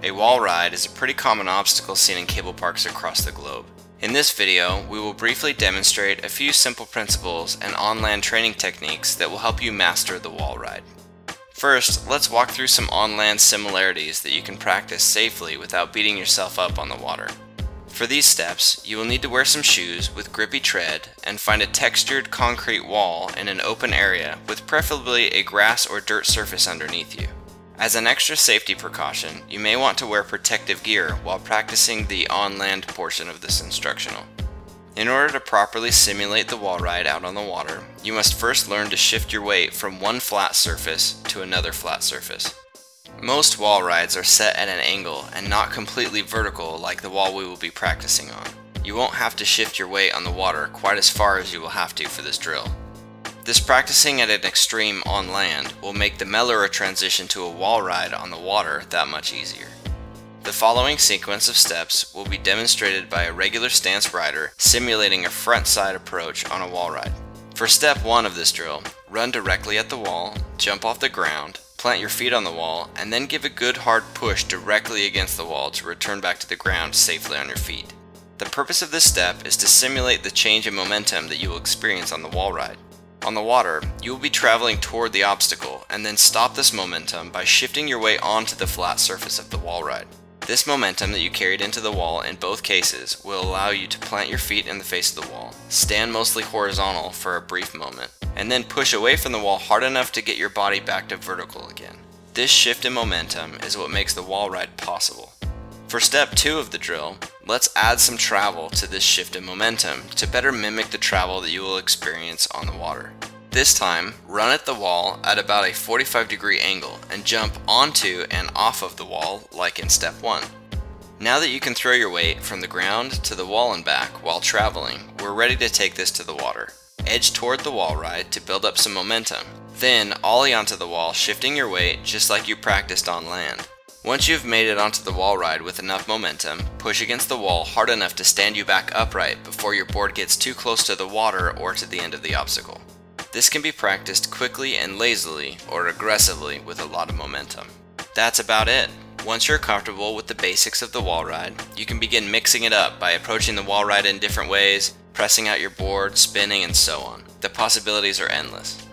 A wall ride is a pretty common obstacle seen in cable parks across the globe. In this video, we will briefly demonstrate a few simple principles and on-land training techniques that will help you master the wall ride. First, let's walk through some on-land similarities that you can practice safely without beating yourself up on the water. For these steps, you will need to wear some shoes with grippy tread and find a textured concrete wall in an open area with preferably a grass or dirt surface underneath you. As an extra safety precaution, you may want to wear protective gear while practicing the on-land portion of this instructional. In order to properly simulate the wall ride out on the water, you must first learn to shift your weight from one flat surface to another flat surface. Most wall rides are set at an angle and not completely vertical like the wall we will be practicing on. You won't have to shift your weight on the water quite as far as you will have to for this drill. This practicing at an extreme on land will make the mellower transition to a wall ride on the water that much easier. The following sequence of steps will be demonstrated by a regular stance rider simulating a front side approach on a wall ride. For step 1 of this drill, run directly at the wall, jump off the ground, plant your feet on the wall, and then give a good hard push directly against the wall to return back to the ground safely on your feet. The purpose of this step is to simulate the change in momentum that you will experience on the wall ride. On the water, you will be traveling toward the obstacle and then stop this momentum by shifting your weight onto the flat surface of the wall ride. This momentum that you carried into the wall in both cases will allow you to plant your feet in the face of the wall, stand mostly horizontal for a brief moment, and then push away from the wall hard enough to get your body back to vertical again. This shift in momentum is what makes the wall ride possible. For step 2 of the drill, let's add some travel to this shift in momentum to better mimic the travel that you will experience on the water. This time, run at the wall at about a 45-degree angle and jump onto and off of the wall like in step 1. Now that you can throw your weight from the ground to the wall and back while traveling, we're ready to take this to the water. Edge toward the wall ride to build up some momentum. Then ollie onto the wall, shifting your weight just like you practiced on land. Once you've made it onto the wall ride with enough momentum, push against the wall hard enough to stand you back upright before your board gets too close to the water or to the end of the obstacle. This can be practiced quickly and lazily or aggressively with a lot of momentum. That's about it. Once you're comfortable with the basics of the wall ride, you can begin mixing it up by approaching the wall ride in different ways, pressing out your board, spinning, and so on. The possibilities are endless.